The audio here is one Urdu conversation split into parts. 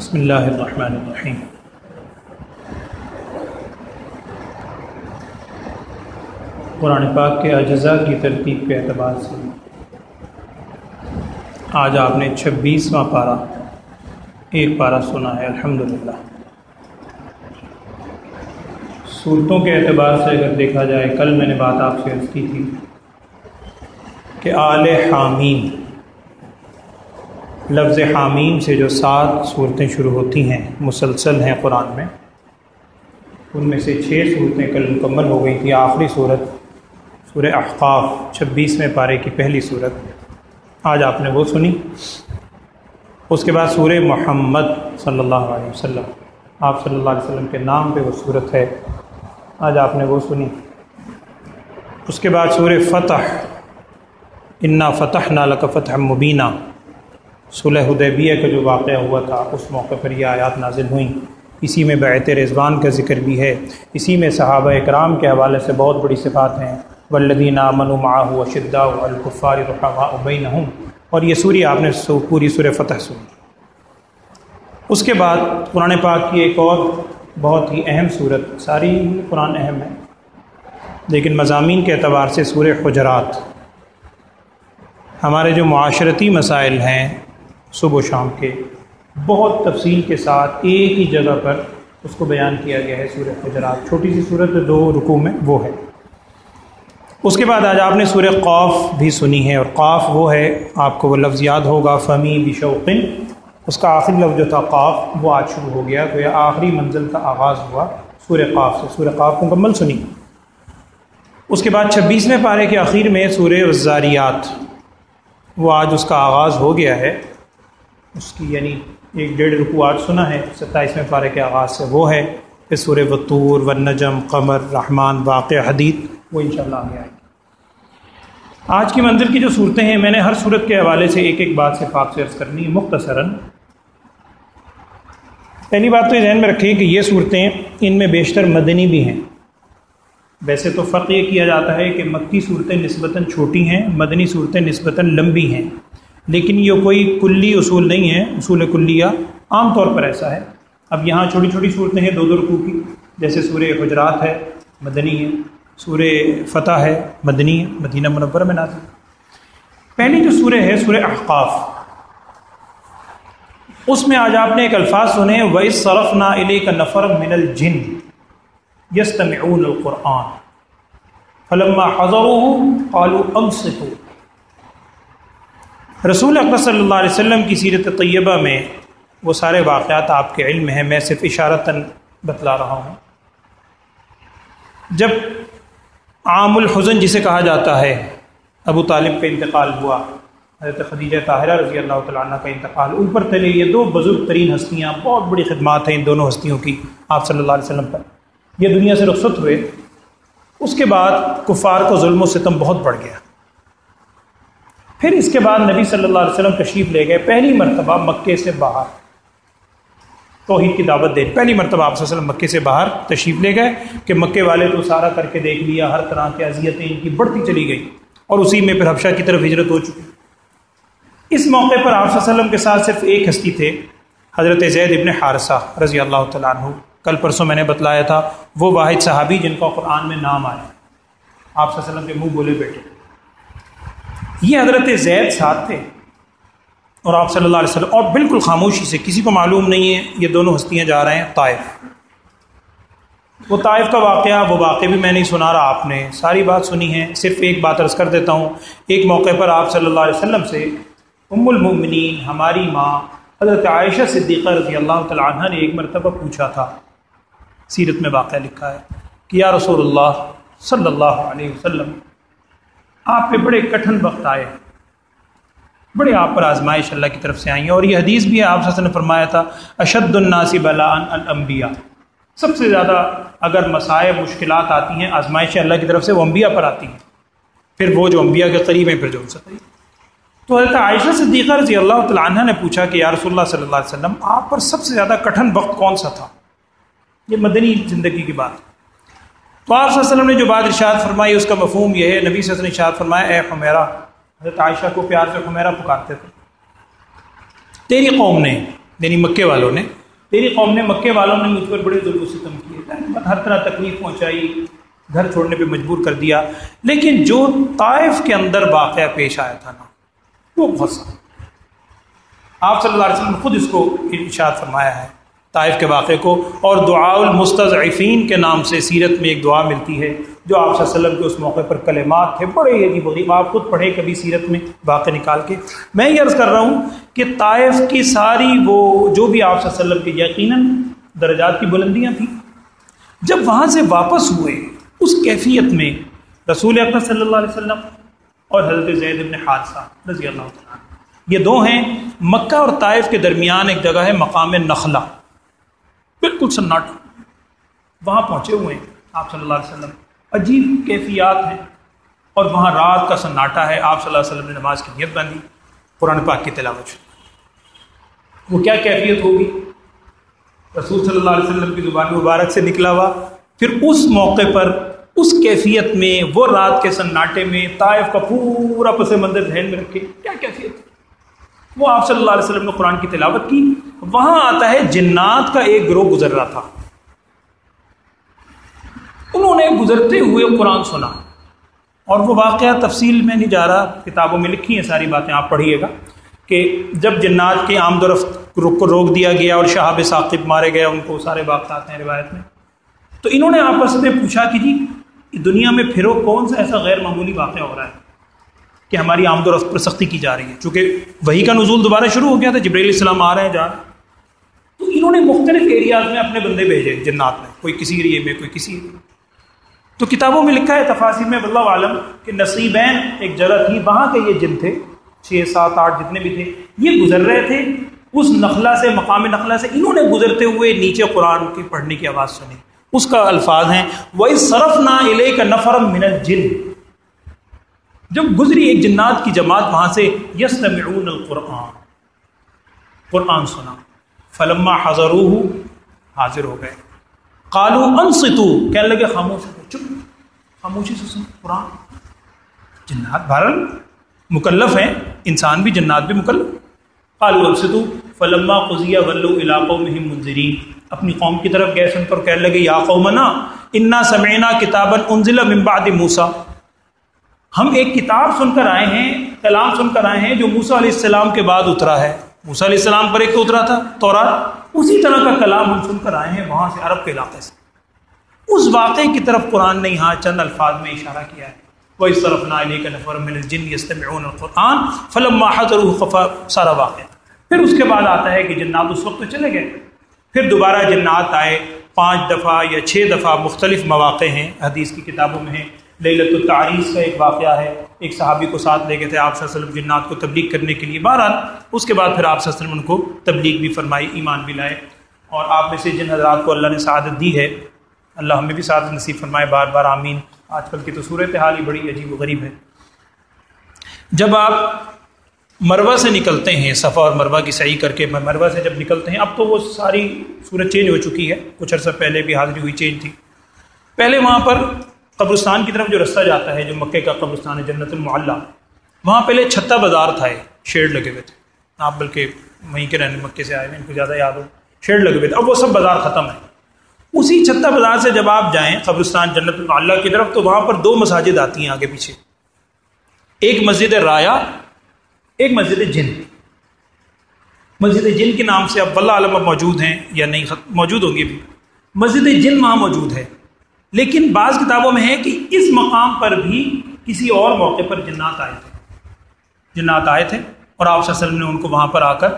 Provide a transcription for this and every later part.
بسم اللہ الرحمن الرحیم۔ قرآن پاک کے اجزاء کی ترتیب کے اعتبار سے آج آپ نے 26واں پارہ ایک پارہ سنا ہے الحمدللہ۔ صورتوں کے اعتبار سے اگر دیکھا جائے، کل میں نے بات آپ سے عرض کی تھی کہ آل حامیم، لفظ حامیم سے جو 7 صورتیں شروع ہوتی ہیں مسلسل ہیں قرآن میں، ان میں سے 6 صورتیں کل مکمل ہو گئی تھی۔ آخری صورت سورہ احقاف 26ویں پارے کی پہلی صورت آج آپ نے وہ سنی۔ اس کے بعد سورہ محمد صلی اللہ علیہ وسلم، آپ صلی اللہ علیہ وسلم کے نام پہ وہ صورت ہے، آج آپ نے وہ سنی۔ اس کے بعد سورہ فتح، انا فتحنا لک فتحا مبینا، صلح حدیبیہ کا جو واقعہ ہوا تھا اس موقع پر یہ آیات نازل ہوئیں۔ اسی میں بیعت رضوان کا ذکر بھی ہے، اسی میں صحابہ اکرام کے حوالے سے بہت بڑی صفات ہیں، والذین آمنوا معہ اشداء علی الکفار رحماء بینہم، اور یہ سوری آپ نے پوری سورہ فتح سنی۔ اس کے بعد قرآن پاک کی ایک اور بہت ہی اہم صورت، ساری قرآن اہم ہے لیکن مضامین کے اعتبار سے سورہ حجرات، ہمارے جو معاشرتی مسائل ہیں صبح و شام کے، بہت تفصیل کے ساتھ ایک ہی جگہ پر اس کو بیان کیا گیا ہے۔ سورہ حجرات چھوٹی سی صورت 2 رکوع میں وہ ہے۔ اس کے بعد آج آپ نے سورہ قاف بھی سنی ہے، اور قاف وہ ہے، آپ کو وہ لفظ یاد ہوگا، فمی بشوقن، اس کا آخری لفظ جو تھا قاف وہ آج شروع ہو گیا، گویا آخری منزل کا آغاز ہوا سورہ قاف سے۔ سورہ قاف مکمل سنی۔ اس کے بعد 26ویں پارے کے آخر میں سورہ الذاریات، وہ آج اس کا آغاز ہو گیا ہے، اس کی یعنی 1.5 رکوع آج سنا ہے 27ویں پارے کے آغاز سے، وہ ہے۔ پھر سورہ والطور والنجم، قمر، رحمان، واقعہ، حدید، وہ انشاءاللہ آگے آئے گی۔ آج کی منزل کی جو صورتیں ہیں، میں نے ہر صورت کے حوالے سے ایک ایک بات صرف آپ سے عرض کرنی ہے مختصراً۔ پہلی بات تو یہ ذہن میں رکھیں کہ یہ صورتیں ان میں بیشتر مدنی بھی ہیں۔ ویسے تو فرق یہ کیا جاتا ہے کہ مکی صورتیں نسبتاً چھوٹی ہیں، مدنی صورتیں نسبتاً لمبی ہیں، لیکن یہ کوئی کلی اصول نہیں ہے، اصول کلیہ عام طور پر ایسا ہے۔ اب یہاں چھوٹی چھوٹی صورتیں ہیں 2 رکوع کی، جیسے سورہ حجرات ہے، مدنی ہے، سورہ فتح ہے، مدنی ہے، مدینہ منورہ میں نازل۔ پہلی جو سورہ ہے سورہ احقاف، اس میں آج آپ نے ایک الفاظ سنے، وَإِذْ صَرَفْنَا إِلَيْكَ نَفَرًا مِنَ الْجِنِّ يَسْتَمِعُونَ الْقُرْآنَ فَلَمَّا حَضَرُوهُ قَالُوا أَنصِتُوا۔ رسول اکرم صلی اللہ علیہ وسلم کی سیرت طیبہ میں وہ سارے واقعات آپ کے علم ہیں، میں صرف اشارتاً بتلا رہا ہوں۔ جب عام الحزن جسے کہا جاتا ہے، ابو طالب کا انتقال ہوا، حضرت خدیجہ طاہرہ رضی اللہ تعالیٰ عنہ کا انتقال، اوپر تلے یہ 2 بزرگ ترین ہستیاں، بہت بڑی خدمات ہیں ان دونوں ہستیوں کی آپ صلی اللہ علیہ وسلم پر، یہ دنیا سے رخصت ہوئے۔ اس کے بعد کفار کو ظلم و ستم بہت بڑھ گیا۔ پھر اس کے بعد نبی صلی اللہ علیہ وسلم تشریف لے گئے، پہلی مرتبہ مکے سے باہر توحید کی دعوت دے، پہلی مرتبہ آپ صلی اللہ علیہ وسلم مکے سے باہر تشریف لے گئے کہ مکے والے تو سارا کر کے دیکھ لیا، ہر طرح کی اذیتیں ان کی بڑھتی چلی گئی، اور اسی میں پھر حبشہ کی طرف ہجرت ہو چکی۔ اس موقع پر آپ صلی اللہ علیہ وسلم کے ساتھ صرف ایک ہستی تھے، حضرت زید ابن حارثہ رضی اللہ تعالیٰ عنہ، کل پرسوں میں نے بتلایا تھا، وہ واحد صحابی جن کا قرآن میں نام آیا، آپ صلی اللہ علیہ وسلم کے منہ بولے بیٹے، یہ حضرت زید ساتھ تھے، اور آپ صلی اللہ علیہ وسلم، اور بالکل خاموشی سے، کسی کو معلوم نہیں ہے یہ دونوں ہستیاں جا رہے ہیں طائف۔ وہ طائف کا واقعہ، وہ واقعہ بھی میں نہیں سنا رہا، آپ نے ساری بات سنی ہے، صرف ایک بات عرض کر دیتا ہوں۔ ایک موقع پر آپ صلی اللہ علیہ وسلم سے ام المؤمنین ہماری ماں حضرت عائشہ صدیقہ رضی اللہ تعالیٰ عنہ نے ایک مرتبہ پوچھا تھا، سیرت میں واقعہ لکھا ہے کہ یا رسول اللہ صلی اللہ علیہ وسلم، آپ پہ بڑے کٹھن وقت آئے، بڑے آپ پر آزمائش اللہ کی طرف سے آئی ہیں، اور یہ حدیث بھی ہے، آپ صلی اللہ علیہ وسلم نے فرمایا تھا اشد الناس بلاء الانبیاء، سب سے زیادہ اگر مسائب مشکلات آتی ہیں، آزمائشیں اللہ کی طرف سے، وہ انبیاء پر آتی ہیں، پھر وہ جو انبیاء کے قریب ہیں پھر جو ان سے قریب۔ تو حضرت عائشہ صدیقہ رضی اللہ تعالیٰ عنہ نے پوچھا کہ یا رسول اللہ صلی اللہ علیہ وسلم، آپ پر سب سے زیادہ کٹھن وقت کون سا تھا؟ یہ مدنی زندگی کی بات۔ تو آپ صلی اللہ علیہ وسلم نے جو بات ارشاد فرمائی اس کا مفہوم یہ ہے، نبی صلی اللہ علیہ وسلم نے ارشاد فرمایا، اے حمیرہ، حضرت عائشہ کو پیار سے حمیرہ پکارتے تھے، تیری قوم نے یعنی مکے والوں نے، تیری قوم نے، مکے والوں نے مجھ پر بڑے ظلم و ستم کیے، ہر طرح تکلیف پہنچائی، گھر چھوڑنے پہ مجبور کر دیا. لیکن جو طائف کے اندر واقعہ پیش آیا تھا نا، وہ بہت سا آپ صلی اللہ علیہ وسلم نے خود اس کو ارشاد فرمایا ہے طائف کے واقعے کو. اور دعاء المستضعفین کے نام سے سیرت میں ایک دعا ملتی ہے جو آپ صلی اللہ علیہ وسلم کے اس موقع پر کلمات تھے بڑے عجیب و غریب. آپ خود پڑھیں کبھی سیرت میں واقع نکال کے. میں یہ عرض کر رہا ہوں کہ طائف کی ساری وہ جو بھی آپ صلی اللہ علیہ وسلم کے یقیناً درجات کی بلندیاں تھیں، جب وہاں سے واپس ہوئے اس کیفیت میں رسول اکرم صلی اللہ علیہ وسلم اور حضرت زید بن حارثہ رضی اللہ تعالیٰ عنہ، یہ دو ہیں. مکہ اور طائف کے درمیان ایک جگہ ہے مقام نخلہ، بالکل سناٹا، وہاں پہنچے ہوئے ہیں آپ صلی اللہ علیہ وسلم. عجیب کیفیات ہیں، اور وہاں رات کا سناٹا ہے. آپ صلی اللہ علیہ وسلم نے نماز کی نیت باندھی، قرآن پاک کی تلاوت. وہ کیا کیفیت ہوگی؟ رسول صلی اللہ علیہ وسلم کی زبان مبارک سے نکلا ہوا. پھر اس موقع پر اس کیفیت میں وہ رات کے سناٹے میں طائف کا پورا پس منظر ذہن میں رکھے، کیا کیفیت ہے. وہ آپ صلی اللہ علیہ وسلم نے قرآن کی تلاوت کی. وہاں آتا ہے جنات کا ایک گروہ گزر رہا تھا، انہوں نے گزرتے ہوئے قرآن سنا. اور وہ واقعہ تفصیل میں نہیں جا رہا، کتابوں میں لکھی ہیں ساری باتیں، آپ پڑھیے گا کہ جب جنات کے آمد و رفت کو روک دیا گیا اور شہاب ثاقب مارے گئے، ان کو سارے واقعات ہیں روایت میں. تو انہوں نے آپس میں پوچھا کہ جی دنیا میں پھرو کون سا ایسا غیر معمولی واقعہ ہو رہا ہے کہ ہماری آمد و رفت پر سختی کی جا رہی ہے. چونکہ وحی کا نزول دوبارہ شروع ہو گیا تھا، جبرائیل علیہ السلام آ رہے ہیں جا رہے ہیں. تو انہوں نے مختلف ایریاز میں اپنے بندے بھیجے جنات میں، کوئی کسی ایریے میں، کوئی کسی ایریے میں. تو کتابوں میں لکھا ہے تفاسیر میں واللہ عالم کہ نصیبین ایک جگہ تھی، وہاں کے یہ جن تھے 6 7 8 جتنے بھی تھے، یہ گزر رہے تھے اس نخلا سے، مقام نخلا سے. انہوں نے گزرتے ہوئے نیچے قرآن کی پڑھنے کی آواز سنی. اس کا الفاظ ہیں وَإِذْ صَرَفْنَا إِلَيْكَ نَفَرًا مِنَ الْجِنِّ، جب گزری ایک جنات کی جماعت وہاں سے، يَسْتَمِعُونَ الْقُرْآنَ، قرآن سنا. فَلَمَّا حَضَرُوهُ، حاضر ہو گئے. قَالُوا أَنصِتُوا، کہنے لگے خاموش ہو، چپ، خاموشی سے سن قرآن. جنات بہرحال مکلف ہیں، انسان بھی جنات بھی مکلف. قَالُوا أَنصِتُوا فَلَمَّا قُضِيَ وَلَّوْا إِلَىٰ قَوْمِهِمْ مُنذِرِينَ، اپنی قوم کی طرف گئے سن کر کہنے لگے یا قومنا انا سمعنا کتابا انزل من بعد موسیٰ، ہم ایک کتاب سن کر آئے ہیں، کلام سن کر آئے ہیں جو موسیٰ علیہ السلام کے بعد اترا ہے. موسیٰ علیہ السلام پر ایک تو اترا تھا تورات، اسی طرح کا کلام ہم سن کر آئے ہیں وہاں سے، عرب کے علاقے سے. اس واقعے کی طرف قرآن نے یہاں چند الفاظ میں اشارہ کیا ہے. وَإِذْ صَرَفْنَا إِلَيْكَ نَفَرًا مِنَ الْجِنِّ يَسْتَمِعُونَ الْقُرْآنَ فَلَمَّا حَضَرُوهُ، سارا واقعہ. پھر اس کے بعد آتا ہے کہ جنات اس وقت تو چلے گئے، پھر دوبارہ جنات آئے 5 دفعہ یا 6 دفعہ، مختلف مواقع ہیں حدیث کی کتابوں میں ہیں. لیلۃ التعریس کا ایک واقعہ ہے، ایک صحابی کو ساتھ لے گئے تھے آپ صلی اللہ علیہ وسلم جنات کو تبلیغ کرنے کے لیے. بہرحال اس کے بعد پھر آپ صلی اللہ علیہ وسلم ان کو تبلیغ بھی فرمائی، ایمان بھی لائے. اور آپ میں سے جن حضرات کو اللہ نے سعادت دی ہے، اللہ ہمیں بھی سعادت نصیب فرمائے، بار بار آمین. آج کل کی تو صورتحال ہی بڑی عجیب و غریب ہے. جب آپ مروہ سے نکلتے ہیں، صفا اور مروہ کی سعی کر کے مروہ سے جب نکلتے ہیں، اب تو وہ ساری صورت چینج ہو چکی ہے، کچھ عرصہ پہلے بھی حاضری ہوئی چینج تھی. پہلے وہاں پر قبرستان کی طرف جو رستہ جاتا ہے، جو مکے کا قبرستان ہے جنت المعلیٰ، وہاں پہلے چھتا بازار تھا، شیڈ لگے ہوئے تھے. آپ بلکہ وہیں کے رہنے، مکے سے آئے ہوئے، ان کو زیادہ یاد ہو، شیڈ لگے ہوئے تھے. اب وہ سب بازار ختم ہے. اسی چھتا بازار سے جب آپ جائیں قبرستان جنت المعلیٰ کی طرف، تو وہاں پر 2 مساجد آتی ہیں آگے پیچھے، ایک مسجد رایا، ایک مسجد جن. مسجد جن کے نام سے اب واللہ عالم اب موجود ہیں یا نہیں، موجود ہوں گے بھی. مسجد جن وہاں موجود ہے، لیکن بعض کتابوں میں ہے کہ اس مقام پر بھی کسی اور موقع پر جنات آئے تھے، اور آپ صلی اللہ علیہ وسلم نے ان کو وہاں پر آ کر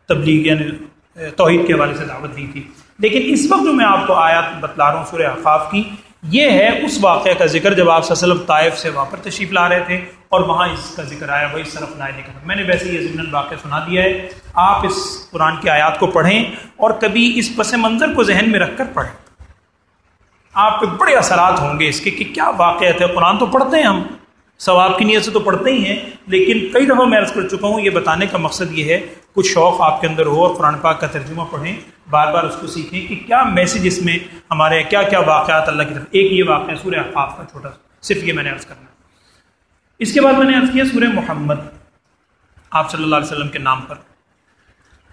تبلیغ یعنی توحید کے حوالے سے دعوت دی تھی. لیکن اس وقت جو میں آپ کو آیات بتلا رہا ہوں سورہ احقاف کی، یہ ہے اس واقعہ کا ذکر جب آپ صلی اللہ علیہ وسلم طائف سے وہاں پر تشریف لا رہے تھے، اور وہاں اس کا ذکر آیا وہی صرف نائے کا. میں نے ویسے یہ ضمن واقعہ سنا دیا ہے، آپ اس قرآن کی آیات کو پڑھیں اور کبھی اس پس منظر کو ذہن میں رکھ کر پڑھیں. آپ پہ بڑے اثرات ہوں گے اس کے کہ کیا واقعات ہے. قرآن تو پڑھتے ہیں ہم، ثواب کی نیت سے تو پڑھتے ہی ہیں، لیکن کئی دفعہ میں عرض کر چکا ہوں، یہ بتانے کا مقصد یہ ہے کچھ شوق آپ کے اندر ہو اور قرآن پاک کا ترجمہ پڑھیں، بار بار اس کو سیکھیں کہ کیا میسج اس میں ہمارے کیا کیا واقعات اللہ کی طرف. ایک یہ واقعہ سورہ احقاف کا چھوٹا سا، صرف یہ میں نے عرض کرنا. اس کے بعد میں نے عرض کیا سورہ محمد آپ صلی اللہ علیہ وسلم کے نام پر.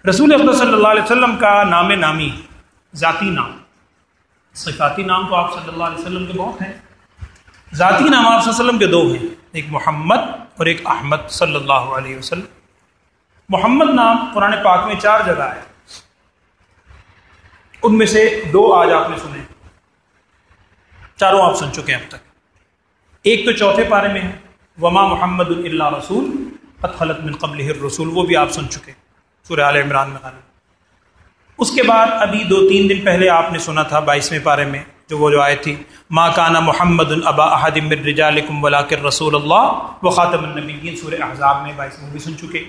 رسول اکرم صلی اللہ علیہ وسلم کا نام نامی، ذاتی نام، صفاتی نام تو آپ صلی اللہ علیہ وسلم کے بہت ہیں، ذاتی نام آپ صلی اللہ علیہ وسلم کے دو ہیں، ایک محمد اور ایک احمد صلی اللہ علیہ وسلم۔ محمد نام قرآن پاک میں 4 جگہ ہے، ان میں سے 2 آج آپ نے سنے، چاروں آپ سن چکے ہیں اب تک۔ ایک تو 4 پارے میں ہے، وما محمد الا رسول قد خلت من قبلہ الرسول، وہ بھی آپ سن چکے سورہ آل عمران میں غالب۔ اس کے بعد ابھی 2-3 دن پہلے آپ نے سنا تھا 22ویں پارے میں جو آیت تھی، ما کان محمد ابا احد من رجالکم ولکن رسول اللہ وخاتم النبیین، سورہ احزاب میں 22 میں بھی سن چکے۔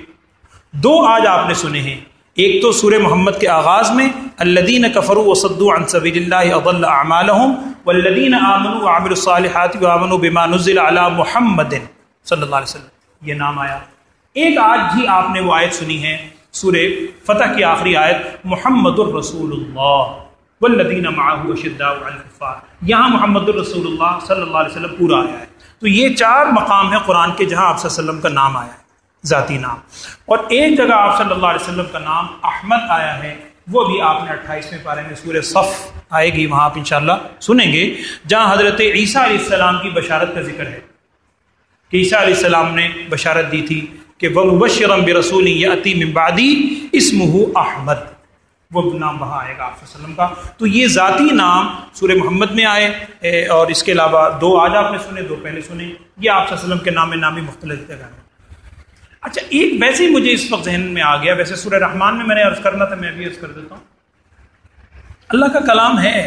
2 آج آپ نے سنے ہیں، ایک تو سورہ محمد کے آغاز میں الذین کفروا وصدوا عن سبیل اللہ اضل اعمالهم والذین آمنوا وعملوا الصالحات وآمنوا بما نزل علی محمد صلی اللہ علیہ وسلم، یہ نام آیا۔ ایک آج بھی آپ نے وہ آیت سنی ہے، سورہ فتح کی آخری آیت، محمد الرسول اللہ والذین معہ اشداء علی الکفار، یہاں محمد الرسول اللہ صلی اللہ علیہ وسلم پورا آیا ہے۔ تو یہ 4 مقام ہیں قرآن کے جہاں آپ صلی اللہ علیہ وسلم کا نام آیا ہے، ذاتی نام، اور ایک جگہ آپ صلی اللہ علیہ وسلم کا نام احمد آیا ہے، وہ بھی آپ نے 28ویں پارے میں سورہ صف آئے گی، وہاں آپ انشاءاللہ سنیں گے، جہاں حضرت عیسیٰ علیہ السلام کی بشارت کا ذکر ہے کہ عیسیٰ علیہ السلام نے بشارت دی تھی کہ وَمُبَشِّرًا بِرَسُولٍ يَأْتِي مِن بَعْدِي اسْمُهُ احمد، وہ نام وہاں آئے گا آپ صلی اللہ علیہ وسلم کا۔ تو یہ ذاتی نام سورہ محمد میں آئے، اور اس کے علاوہ 2 آج آپ نے سنے، 2 پہلے سنے، یہ آپ صلی اللہ علیہ وسلم کے نام نامی مختلف جگہ ہیں۔ اچھا، ایک ویسے ہی مجھے اس وقت ذہن میں آ گیا، ویسے سورہ رحمان میں نے عرض کرنا تھا، میں بھی عرض کر دیتا ہوں، اللہ کا کلام ہے،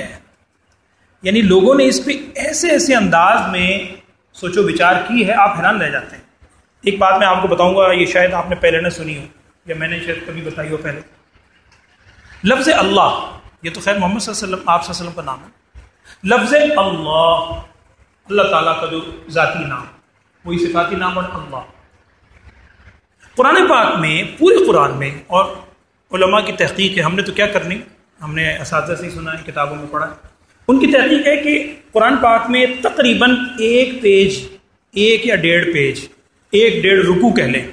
یعنی لوگوں نے اس پہ ایسے ایسے انداز میں سوچ و بچار کی ہے، آپ حیران رہ جاتے ہیں۔ ایک بات میں آپ کو بتاؤں گا، یہ شاید آپ نے پہلے نہ سنی ہو، یا میں نے شاید کبھی بتائی ہو پہلے۔ لفظ اللہ، یہ تو خیر محمد صلی اللہ علیہ وسلم، آپ صلی اللہ علیہ وسلم کا نام ہے۔ لفظ اللہ، اللہ تعالیٰ کا جو ذاتی نام، وہی صفاتی نام، اور اللہ قرآن پاک میں، پورے قرآن میں، اور علماء کی تحقیق ہے، ہم نے تو کیا کرنی، ہم نے اساتذہ سے ہی سنا ہے، کتابوں میں پڑھا ہے، ان کی تحقیق ہے کہ قرآن پاک میں تقریباً 1 پیج، 1 یا 1.5 پیج، 1.5 رکوع کہہ لیں،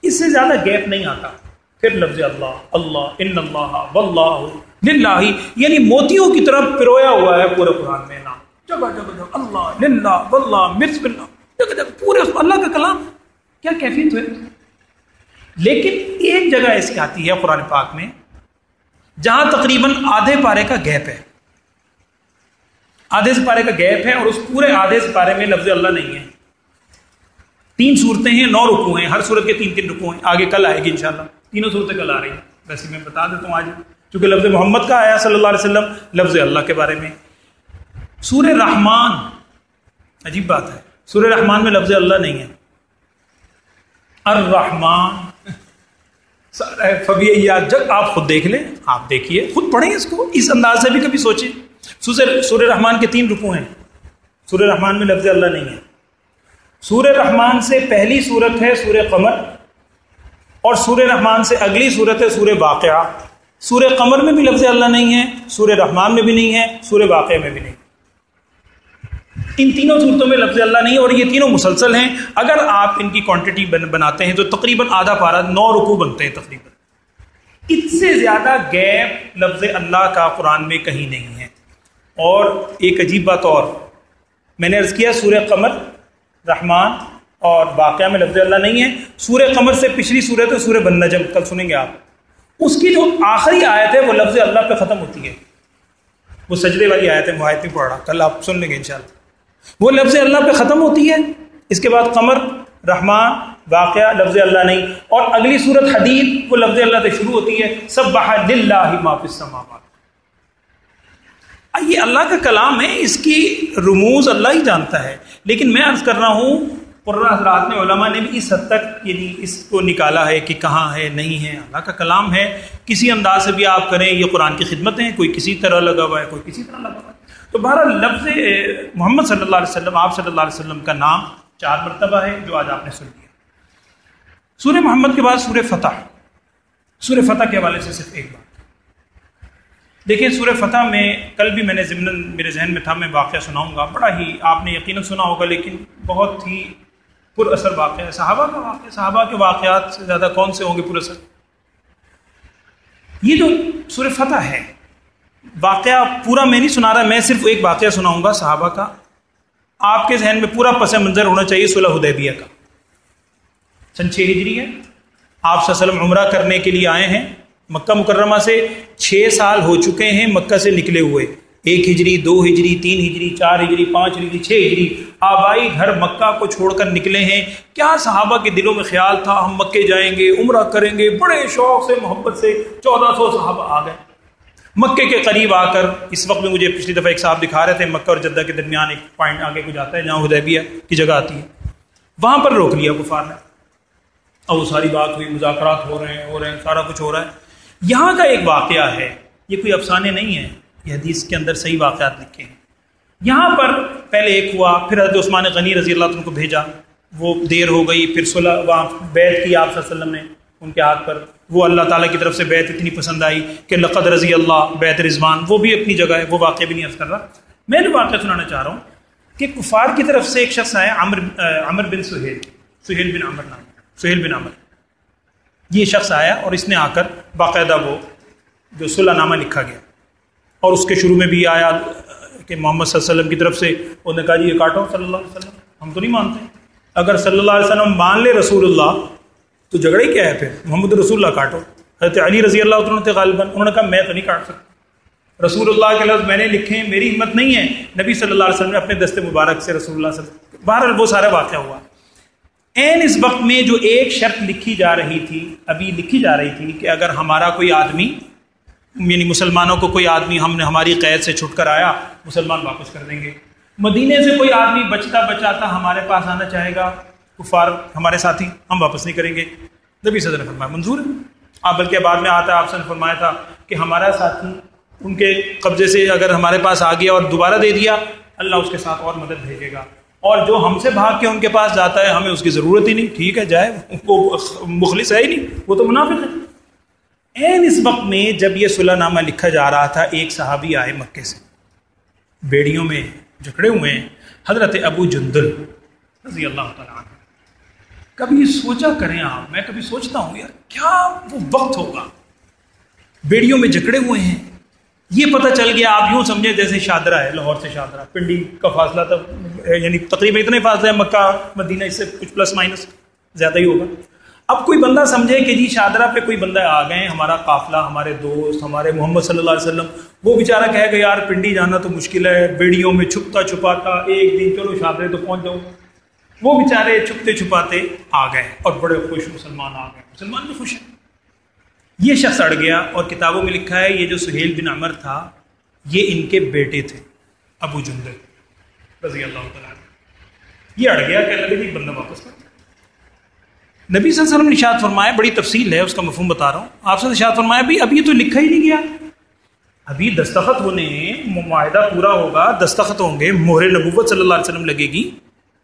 اس سے زیادہ گیپ نہیں آتا، پھر لفظ اللہ، اللہ، ان اللہ، واللہ، للہ، یعنی موتیوں کی طرح پرویا ہوا ہے پورے قرآن میں نام، جگہ جگہ جگہ اللہ، للہ، واللہ، مرز باللہ، جگہ جگہ پورے اللہ کا کلام، کیا کیفیت ہے۔ لیکن ایک جگہ ایسی آتی ہے قرآن پاک میں جہاں تقریباً آدھے پارے کا گیپ ہے، آدھے سے پارے کا گیپ ہے، اور اس پورے آدھے سے پارے میں لفظ اللہ نہیں ہے۔ 3 صورتیں ہیں، 9 رکوع ہیں، ہر صورت کے 3 رکوع ہیں، آگے کل آئے گی انشاءاللہ، تینوں صورتیں کل آ رہی ہیں، ویسے میں بتا دیتا ہوں آج، چونکہ لفظ محمد کا آیا صلی اللہ علیہ وسلم، لفظ اللہ کے بارے میں۔ سورہ رحمان، عجیب بات ہے، سورہ رحمان میں لفظ اللہ نہیں ہے، الرحمن، جب آپ خود دیکھ لیں، آپ دیکھیے، خود پڑھیں اس کو، اس انداز سے بھی کبھی سوچیں۔ سورہ رحمان کے 3 رکوع ہیں، سورہ رحمان میں لفظ اللہ نہیں ہے۔ سورہ رحمان سے پہلی صورت ہے سورہ قمر، اور سورہ رحمان سے اگلی صورت ہے سورہ واقعہ۔ سورہ قمر میں بھی لفظ اللہ نہیں ہے، سورہ رحمان میں بھی نہیں ہے، سورہ واقعہ میں بھی نہیں۔ ان تینوں صورتوں میں لفظ اللہ نہیں ہے، اور یہ تینوں مسلسل ہیں۔ اگر آپ ان کی کوانٹٹی بناتے ہیں تو تقریباً آدھا پارہ، 9 رکوع بنتے ہیں تقریباً۔ اس سے زیادہ گیپ لفظ اللہ کا قرآن میں کہیں نہیں ہے۔ اور ایک عجیب بات اور، میں نے عرض کیا سورہ قمر، رحمان اور واقعہ میں لفظ اللہ نہیں ہے۔ سورہ قمر سے پچھلی صورت ہے سورہ بن-نجم، کل سنیں گے آپ، اس کی جو آخری آیت ہے وہ لفظ اللہ پہ ختم ہوتی ہے، وہ سجدے والی آیت ہے، معاہد میں پڑھا، کل آپ سن لیں گے انشاءاللہ، وہ لفظ اللہ پہ ختم ہوتی ہے۔ اس کے بعد قمر، رحمان، واقعہ، لفظ اللہ نہیں، اور اگلی صورت حدید، وہ لفظ اللہ سے شروع ہوتی ہے، سبح للہ ما فی السماوات۔ یہ اللہ کا کلام ہے، اس کی رموز اللہ ہی جانتا ہے، لیکن میں عرض کر رہا ہوں قرآن حضرات نے، علماء نے بھی اس حد تک یعنی اس کو نکالا ہے کہ کہاں ہے، نہیں ہے، اللہ کا کلام ہے، کسی انداز سے بھی آپ کریں، یہ قرآن کی خدمت ہیں، کوئی کسی طرح لگا ہوا ہے، کوئی کسی طرح لگا ہوا ہے۔ تو بہرحال لفظ محمد صلی اللہ علیہ وسلم، آپ صلی اللہ علیہ وسلم کا نام 4 مرتبہ ہے، جو آج آپ نے سن لیا۔ سورہ محمد کے بعد سورہ فتح، سورہ فتح کے حوالے سے صرف ایک بات دیکھیں، سورہ فتح میں کل بھی میں نے ضمناً میرے ذہن میں تھا، میں واقعہ سناؤں گا، بڑا ہی آپ نے یقیناً سنا ہوگا، لیکن بہت ہی پر اثر واقعہ ہے، صحابہ کا واقعہ، صحابہ کے واقعات سے زیادہ کون سے ہوں گے پر اثر۔ یہ جو سورہ فتح ہے، واقعہ پورا میں نہیں سنا رہا، میں صرف ایک واقعہ سناؤں گا صحابہ کا، آپ کے ذہن میں پورا پس منظر ہونا چاہیے صلح حدیبیہ کا۔ سن 6 ہجری ہے، آپ صلی اللہ علیہ وسلم عمرہ کرنے کے لیے آئے ہیں مکہ مکرمہ سے، 6 سال ہو چکے ہیں مکہ سے نکلے ہوئے، 1 ہجری 2 ہجری 3 ہجری 4 ہجری 5 ہجری 6 ہجری آبائی گھر مکہ کو چھوڑ کر نکلے ہیں۔ کیا صحابہ کے دلوں میں خیال تھا ہم مکے جائیں گے، عمرہ کریں گے، بڑے شوق سے محبت سے 1400 صحابہ آ گئے مکے کے قریب آ کر۔ اس وقت میں مجھے پچھلی دفعہ ایک صاحب دکھا رہے تھے مکہ اور جدہ کے درمیان ایک پوائنٹ آگے کو جاتا ہے جہاں حدیبیہ کی جگہ آتی ہے، وہاں پر روک لیا کفار نے، اور وہ ساری بات ہوئی، مذاکرات ہو رہے ہیں، سارا کچھ ہو رہا ہے۔ یہاں کا ایک واقعہ ہے، یہ کوئی افسانے نہیں ہے، یہ حدیث کے اندر صحیح واقعات لکھے ہیں۔ یہاں پر پہلے ایک ہوا، پھر حضرت عثمان غنی رضی اللہ عنہ کو بھیجا، وہ دیر ہو گئی، پھر صلح وہاں بیعت کی آپ صلی اللہ علیہ وسلم نے ان کے ہاتھ پر، وہ اللہ تعالیٰ کی طرف سے بیعت اتنی پسند آئی کہ لقد رضی اللہ بیعت رضوان، وہ بھی اپنی جگہ ہے، وہ واقعہ بھی نہیں عرض کر رہا۔ میں جو واقعہ سنانا چاہ رہا ہوں کہ کفار کی طرف سے ایک شخص آیا، عمر بن سہیل بن عمر، یہ شخص آیا اور اس نے آ کر باقاعدہ وہ جو صلح نامہ لکھا گیا، اور اس کے شروع میں بھی آیا کہ محمد صلی اللہ علیہ وسلم کی طرف سے انہوں نے کہا جی یہ کاٹو صلی اللہ علیہ وسلم، ہم تو نہیں مانتے، اگر صلی اللہ علیہ وسلم مان لے رسول اللہ تو جھگڑا ہی کیا ہے، پھر محمد رسول اللہ کاٹو۔ حضرت علی رضی اللہ عنہ تھے غالباً، انہوں نے کہا میں تو نہیں کاٹ سکتا، رسول اللہ کے لفظ میں نے لکھے ہیں، میری ہمت نہیں ہے۔ نبی صلی اللہ علیہ وسلم نے اپنے دست مبارک سے رسول اللہ صلی اللہ علیہ وسلم، بہرحال وہ سارا واقعہ ہوا۔ اس وقت میں جو ایک شرط لکھی جا رہی تھی کہ اگر ہمارا کوئی آدمی، یعنی مسلمانوں کو کوئی آدمی ہماری قید سے چھٹ کر آیا، مسلمان واپس کر دیں گے۔ مدینے سے کوئی آدمی بچتا بچاتا ہمارے پاس آنا چاہے گا، کفار ہمارے ساتھی، ہم واپس نہیں کریں گے۔ نبی صلی اللہ علیہ وسلم نے فرمایا منظور ہے۔ آپ بلکہ بعد میں آتا ہے، آپ نے فرمایا تھا کہ ہمارا ساتھی ان کے قبضے سے اگر ہمارے پاس آ گیا اور دوبارہ دے دیا، اللہ اس کے ساتھ اور مدد بھیجے گا، اور جو ہم سے بھاگ کے ان کے پاس جاتا ہے ہمیں اس کی ضرورت ہی نہیں، ٹھیک ہے جائے، وہ مخلص ہے ہی نہیں، وہ تو منافق ہے۔ اس وقت میں جب یہ صلح نامہ لکھا جا رہا تھا، ایک صحابی آئے مکے سے، بیڑیوں میں جکڑے ہوئے ہیں، حضرت ابو جندل رضی اللہ تعالیٰ عنہ۔ کبھی سوچا کریں آپ، میں کبھی سوچتا ہوں یار کیا وہ وقت ہوگا، بیڑیوں میں جکڑے ہوئے ہیں، یہ پتہ چل گیا، آپ یوں سمجھیں جیسے شادرہ ہے، لاہور سے شادرہ پنڈی کا فاصلہ تھا، یعنی تقریباً اتنے فاصلے ہے مکہ مدینہ، اس سے کچھ پلس مائنس زیادہ ہی ہوگا۔ اب کوئی بندہ سمجھے کہ جی شادرہ پہ کوئی بندہ آ گئے، ہمارا قافلہ، ہمارے دوست، ہمارے محمد صلی اللہ علیہ وسلم، وہ بیچارہ کہے گا یار پنڈی جانا تو مشکل ہے، بیڑیوں میں چھپتا چھپاتا ایک دن چلو شادرے تو پہنچ جاؤں، وہ بیچارے چھپتے چھپاتے آ گئے اور بڑے خوش مسلمان آ گئے، مسلمان بھی خوش ہیں۔ یہ شخص اڑ گیا، اور کتابوں میں لکھا ہے یہ جو سہیل بن عمر تھا یہ ان کے بیٹے تھے ابو جندل رضی اللہ تعالیٰ عنہ۔ یہ اڑ گیا کہ اللہ بھی بندہ واپس کر۔ نبی صلی اللہ علیہ وسلم نے ارشاد فرمایا، بڑی تفصیل ہے اس کا مفہوم بتا رہا ہوں، آپ سے ارشاد فرمایا بھی ابھی تو لکھا ہی نہیں گیا، ابھی دستخط ہونے ہیں، معاہدہ پورا ہوگا، دستخط ہوں گے، مہر نبوت صلی اللہ علیہ وسلم لگے گی۔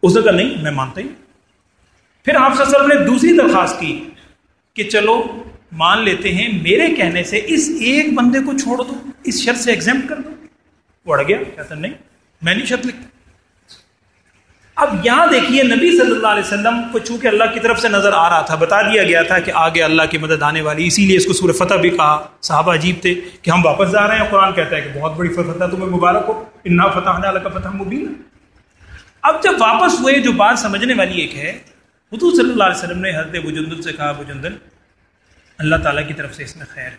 اس نے کہا نہیں میں مانتا ہی۔ پھر آپ صلی اللہ علیہ وسلم نے دوسری درخواست کی کہ چلو مان لیتے ہیں، میرے کہنے سے اس ایک بندے کو چھوڑ دو، اس شرط سے ایگزمپٹ کر دو۔ وہ اڑ گیا، کہتا نہیں میں نہیں شرط لکھتا۔ اب یہاں دیکھیے نبی صلی اللہ علیہ وسلم کو چونکہ اللہ کی طرف سے نظر آ رہا تھا، بتا دیا گیا تھا کہ آگے اللہ کی مدد آنے والی، اسی لیے اس کو سورہ فتح بھی کہا۔ صحابہ عجیب تھے کہ ہم واپس جا رہے ہیں، قرآن کہتا ہے کہ بہت بڑی فتح تمہیں مبارک ہو، انا فتحنا لک فتحا مبینا۔ اب جب واپس ہوئے، جو بات سمجھنے والی ایک ہے، حضور صلی اللہ علیہ وسلم نے حضرت ابو جندل سے کہا ابو جندل اللہ تعالیٰ کی طرف سے اس میں خیر ہے،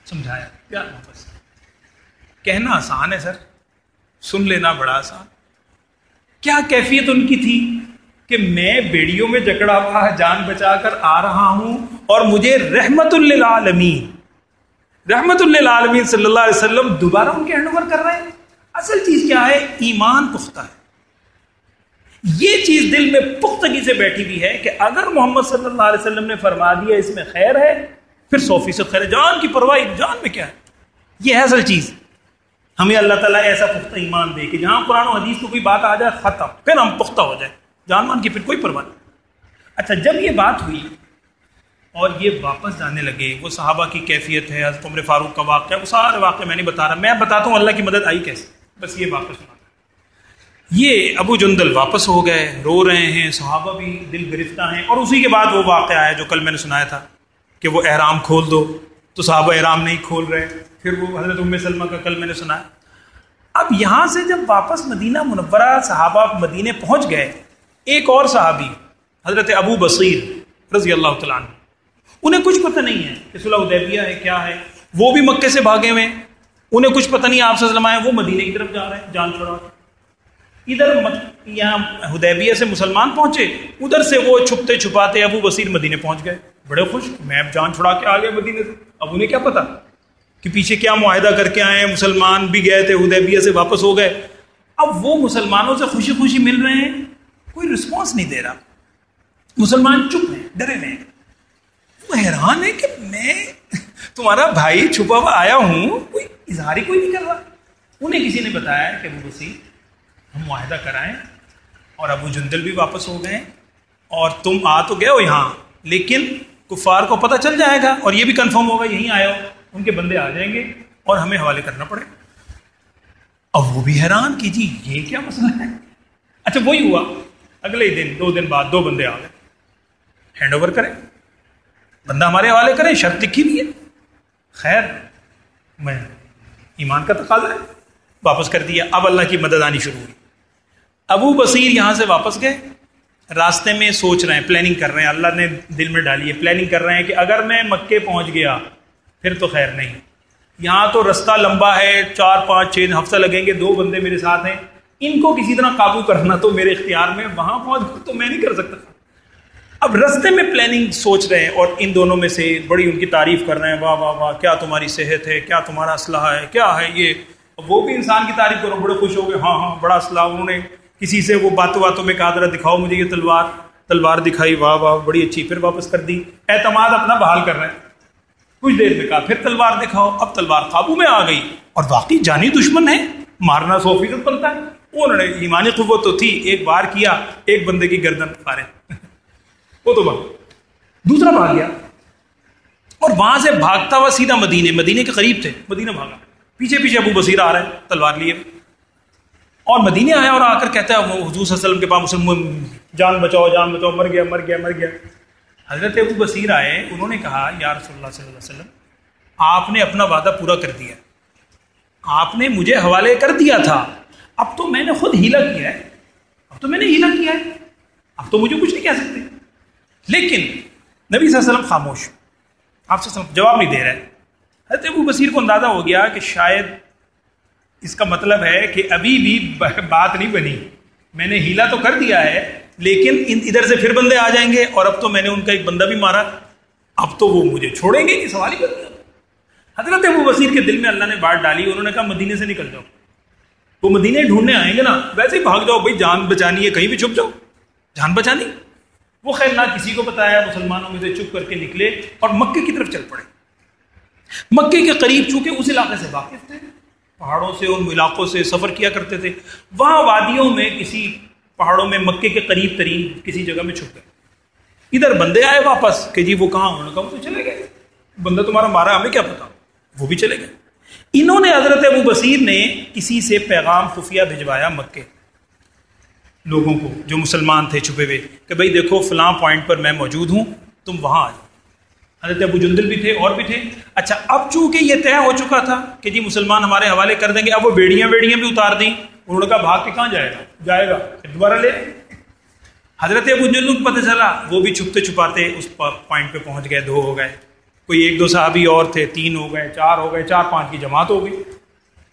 سمجھایا پیار محبت سے۔ کہنا آسان ہے سر، سن لینا بڑا آسان۔ کیا کیفیت ان کی تھی کہ میں بیڑیوں میں جکڑا ہوا جان بچا کر آ رہا ہوں اور مجھے رحمت للعالمین صلی اللہ علیہ وسلم دوبارہ ان کے ہینڈ اوور کر رہے ہیں۔ اصل چیز کیا ہے؟ ایمان پختہ ہے، یہ چیز دل میں پختگی سے بیٹھی ہوئی ہے کہ اگر محمد صلی اللہ علیہ وسلم نے فرما دیا اس میں خیر ہے، پھر 100% خیر ہے، جان کی پرواہ، جان میں کیا ہے، یہ ہے اصل چیز۔ ہمیں اللہ تعالیٰ ایسا پختہ ایمان دے کہ جہاں قرآن و حدیث کو کوئی بات آ جائے ختم، پھر ہم پختہ ہو جائے، جان مان کی پھر کوئی پرواہ نہیں۔ اچھا جب یہ بات ہوئی اور یہ واپس جانے لگے، وہ صحابہ کی کیفیت ہے، حضرت عمر فاروق کا واقعہ، وہ سارے واقعہ میں نہیں بتا رہا، میں بتاتا ہوں اللہ کی مدد آئی کیسے، بس یہ واپس سنا۔ یہ ابو جندل واپس ہو گئے، رو رہے ہیں، صحابہ بھی دل گرفتہ ہیں، اور اسی کے بعد وہ واقعہ ہے جو کل میں نے سنایا تھا کہ وہ احرام کھول دو، تو صحابہ احرام نہیں کھول رہے. پھر وہ حضرت ام سلمہ کا کل میں نے سنا. اب یہاں سے جب واپس مدینہ منورہ صحابہ مدینے پہنچ گئے، ایک اور صحابی حضرت ابو بصیر رضی اللہ تعالیٰ عنہ، انہیں کچھ پتہ نہیں ہے کہ صلح حدیبیہ ہے کیا ہے، وہ بھی مکے سے بھاگے ہوئے، انہیں کچھ پتہ نہیں آپ صلی اللہ علیہ وسلم آئے، وہ مدینے کی طرف جا رہے ہیں جان چھڑا کے. ادھر یہاں حدیبیہ سے مسلمان پہنچے، ادھر سے وہ چھپتے چھپاتے ابو بصیر مدینے پہنچ گئے، بڑے خوش، میں اب جان چھڑا کے آ گیا مدینے سے. اب انہیں کیا پتا کہ پیچھے کیا معاہدہ کر کے آئے ہیں، مسلمان بھی گئے تھے حدیبیہ سے واپس ہو گئے. اب وہ مسلمانوں سے خوشی خوشی مل رہے ہیں، کوئی رسپانس نہیں دے رہا، مسلمان چپ ہیں، ڈرے ہوئے ہیں. وہ حیران ہے کہ میں تمہارا بھائی چھپا ہوا آیا ہوں، کوئی اظہار ہی کوئی نہیں کر رہا. انہیں کسی نے بتایا کہ ابو بصیر ہم معاہدہ کرائیں اور ابو جندل بھی واپس ہو گئے اور تم آ تو گئے ہو یہاں، لیکن کفار کو پتہ چل جائے گا اور یہ بھی کنفرم ہوگا یہیں آئے ہو، ان کے بندے آ جائیں گے اور ہمیں حوالے کرنا پڑے. اب وہ بھی حیران کہ جی یہ کیا مسئلہ ہے. اچھا وہی ہوا، اگلے دن 2 دن بعد 2 بندے آ گئے، ہینڈ اوور کریں، بندہ ہمارے حوالے کریں، شرط لکھی بھی ہے. خیر میں ایمان کا تقاضا ہے، واپس کر دیا. اب اللہ کی مدد آنی شروع ہوئی. ابو بصیر یہاں سے واپس گئے، راستے میں سوچ رہے ہیں، پلاننگ کر رہے ہیں، اللہ نے دل میں ڈالی ہے، پلاننگ کر رہے ہیں کہ اگر میں مکے پہنچ گیا پھر تو خیر نہیں، یہاں تو رستہ لمبا ہے، 4 5 6 ہفتہ لگیں گے، 2 بندے میرے ساتھ ہیں، ان کو کسی طرح قابو کرنا تو میرے اختیار میں، وہاں پہنچ تو میں نہیں کر سکتا. اب رستے میں پلاننگ سوچ رہے ہیں اور ان دونوں میں سے بڑی ان کی تعریف کر رہے ہیں، واہ واہ واہ کیا تمہاری صحت ہے، کیا تمہارا اسلحہ ہے، کیا ہے یہ. وہ بھی انسان کی تعریف کرو، بڑے خوش ہو گئے، ہاں ہاں بڑا اسلحہ. انہوں نے کسی سے وہ باتوں میں کہا ذرا دکھاؤ مجھے یہ تلوار دکھائی، واہ واہ بڑی اچھی، پھر واپس کر دی. اعتماد اپنا بحال کر رہے ہیں. کچھ دیر میں کہا پھر تلوار دکھاؤ، اب تلوار قابو میں آ گئی اور واقعی جانی دشمن ہے، مارنا 100% بنتا ہے. انہوں نے ایمانی قوت تو تھی، ایک بار کیا، ایک بندے کی گردن فارغ، وہ تو بھاگ، دوسرا بھاگ گیا اور وہاں سے بھاگتا ہوا سیدھا مدینے کے قریب تھے، مدینہ بھاگا. پیچھے پیچھے ابو بصیر آ رہے ہیں تلوار لیے اور مدینے آیا اور آ کر کہتا ہے وہ حضور صلی اللہ علیہ وسلم کے پاس، مسلم جان بچاؤ، مر گیا. حضرت ابو بصیر آئے، انہوں نے کہا یا رسول اللہ صلی اللہ علیہ وسلم آپ نے اپنا وعدہ پورا کر دیا، آپ نے مجھے حوالے کر دیا تھا، اب تو میں نے خود ہیلا کیا ہے، اب تو مجھے کچھ نہیں کہہ سکتے. لیکن نبی صلی اللہ علیہ وسلم خاموش، آپ سے جواب نہیں دے رہے. حضرت ابو بصیر کو اندازہ ہو گیا کہ شاید اس کا مطلب ہے کہ ابھی بھی بات نہیں بنی، میں نے ہیلا تو کر دیا ہے لیکن ادھر سے پھر بندے آ جائیں گے اور اب تو میں نے ان کا ایک بندہ بھی مارا، اب تو وہ مجھے چھوڑیں گے کہ سوال ہی کر دیا. حضرت ابو بصیر کے دل میں اللہ نے بات ڈالی، انہوں نے کہا مدینے سے نکل جاؤ. وہ مدینے ڈھونڈنے آئیں گے نا، ویسے ہی بھاگ جاؤ بھائی، جان بچانی ہے، کہیں بھی چھپ جاؤ، جان بچانی. وہ خیر نہ کسی کو بتایا، مسلمانوں میں سے چپ کر کے نکلے اور مکے کی طرف چل پڑے. مکے کے قریب چونکہ اس علاقے سے واقف تھے، پہاڑوں سے ان علاقوں سے سفر کیا کرتے تھے، وہاں وادیوں میں کسی پہاڑوں میں مکے کے قریب ترین کسی جگہ میں چھپ گئے. ادھر بندے آئے واپس کہ جی وہ کہاں، انہوں نے کہا وہ تو چلے گئے، بندہ تمہارا مارا ہمیں کیا پتا، وہ بھی چلے گئے. انہوں نے حضرت ابو بصیر نے کسی سے پیغام خفیہ بھجوایا مکے لوگوں کو جو مسلمان تھے چھپے ہوئے کہ بھائی دیکھو فلاں پوائنٹ پر میں موجود ہوں، تم وہاں آ جاؤ. حضرت ابو جندل بھی تھے اور بھی تھے. اچھا اب چونکہ یہ طے ہو چکا تھا کہ جی مسلمان ہمارے حوالے کر دیں گے، اب وہ بیڑیاں بھی اتار دیں. انہوں نے کہا بھاگ کے کہاں جائے گا پھر دوبارہ لے. حضرت ابو جندل کو پتہ چلا، وہ بھی چھپتے چھپاتے اس پوائنٹ پہ پہنچ گئے. 2 ہو گئے، کوئی 1 2 صحابی اور تھے، 3 ہو گئے، 4 ہو گئے، 4 5 کی جماعت ہو گئی.